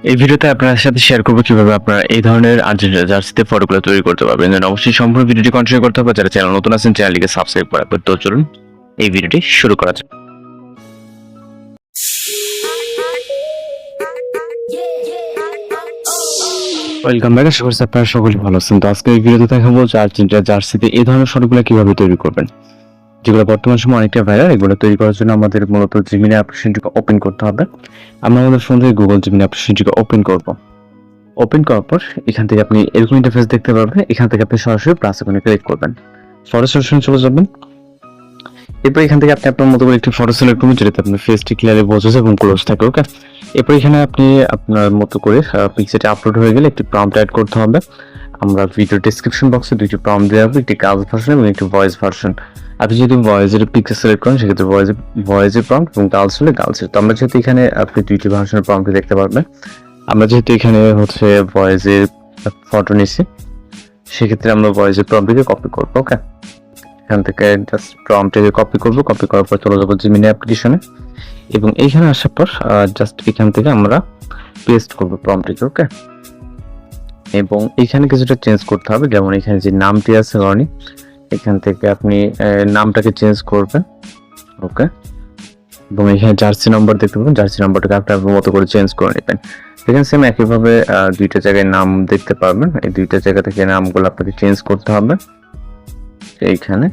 এই ভিডিওতে আপনার সাথে শেয়ার করবো কিভাবে আপনারা এই ধরনের আর্জেন্টিনা জার্সিতে ফটোগুলো তৈরি করতে পারবেন। দেন অবশ্যই সম্পূর্ণ ভিডিওটি কন্টিনিউ করতে হবে। যারা চ্যানেল নতুন আছেন চ্যানেলটিকে সাবস্ক্রাইব করা। তো চলুন এই ভিডিওটি শুরু করা যাক। Welcome back. আশা করছি আপনারা সকলে ভালো আছেন। তো আজকে এই ভিডিওতে দেখাবো যে আর্জেন্টিনা জার্সিতে এই ধরনের ফটোগুলো কিভাবে তৈরি করবেন, যেগুলো বর্তমান সময় অনেকটা ভাইরাল। এগুলো তৈরি করার জন্য আমাদের মূলত জিমিনি অ্যাপ্লিকেশনটিকে ওপেন করতে হবে। আমরা আমাদের ফোন থেকে গুগল জিমিনি অ্যাপ্লিকেশনটিকে ওপেন করব। ওপেন করার পর এখান থেকে আপনি এরকম ইন্টারফেস দেখতে পারবেন। এখান থেকে আপনি সরাসরি প্লাস আইকনে ক্লিক করবেন, ফটো সিলেকশনে চলে যাবেন। এরপর এখান থেকে আপনি আপনার মতো করে একটি ফটো সিলেক্ট করবেন, যেটাতে আপনার ফেসটি ক্লিয়ারলি বোঝা যায় এবং ক্লোজ থাকে। ওকে, এরপর এখানে আপনি আপনার মতো করে পিকচারটি আপলোড হয়ে গেলে একটি প্রম্পট অ্যাড করতে হবে। আমরা ভিডিও ডেসক্রিপশন বক্সে দুইটি প্রম্পট দেওয়া হবে, একটি গার্লস ভার্সন এবং একটি ভয়েস ভার্সন। আপনি যদি ভয়েসের পিকচার সিলেক্ট করেন সেক্ষেত্রে ভয়েসের প্রম্পট এবং গার্লস হলে গার্লসের। তো আমরা যেহেতু এখানে আপনি দুইটি ভার্সনের প্রম্পট দেখতে পারবেন, আমরা যেহেতু এখানে হচ্ছে ভয়েসের ফটো নিচ্ছি, সেক্ষেত্রে আমরা ভয়েসের প্রম্পটকে কপি করবো। ওকে, এখান থেকে জাস্ট প্রম্পটকে কপি করব। কপি করার পর চলে যাবো জিমিনি অ্যাপ্লিকেশনে এবং এইখানে আসার পর জাস্ট এখান থেকে আমরা পেস্ট করবো প্রম্পটকে। ওকে, এবং এখানে কিছুটা চেঞ্জ করতে হবে, যেমন এখানে যে নামটি আছে রনি, এখান থেকে আপনি নামটাকে চেঞ্জ করবেন। ওকে, এবং এখানে জার্সি নাম্বার দেখতে পাবেন, জার্সি নাম্বারটাকে আপনার মতো করে চেঞ্জ করে নেবেন। এখানে সেম একইভাবে দুইটা জায়গায় নাম দেখতে পারবেন। এই দুইটা জায়গা থেকে নামগুলো আপনাকে চেঞ্জ করতে হবে এইখানে।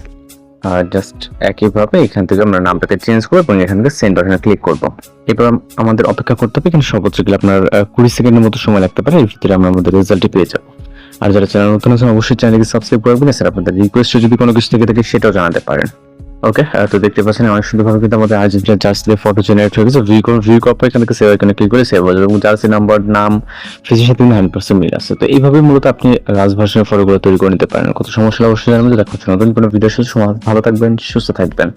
জাস্ট একইভাবে এখান থেকে আমরা নামটাকে চেঞ্জ করবো এবং এখান থেকে সেন্ড বাটনে ক্লিক করবো। এবার আমাদের অপেক্ষা করতে হবে। এখানে সর্বোচ্চ গেলে আপনার 20 সেকেন্ডের মতো সময় লাগতে পারে। এর ভিতরে আমরা আমাদের রেজাল্টটি পেয়ে যাবো। আর যারা চ্যানেল নতুন আছেন অবশ্যই চ্যানেলকে সাবস্ক্রাইব করবেন। স্যার আপনাদের রিকোয়েস্ট যদি কোনো কিছু থেকে থাকে সেটাও জানাতে পারেন। ওকে, তো দেখতে পাচ্ছেন অনেক সুন্দরভাবে কিন্তু আমাদের আর্জেন্টিনা জার্সিতে ফটো জেনারেট হয়ে গেছে। ভিউ কপি এখান থেকে সেভ আইকনে ক্লিক করে সেভ হয়ে যাবে এবং জার্সি নাম্বার, নাম, ফেসের সাথে 100% মিল আছে। তো এইভাবে মূলত আপনি রাজ ভার্সনের ফটোগুলো তৈরি করে নিতে পারেন। কত সমস্যা অবশ্যই জানাবেন। দেখা হচ্ছে নতুন কোনো ভিডিওর সাথে। ভালো থাকবেন, সুস্থ থাকবেন।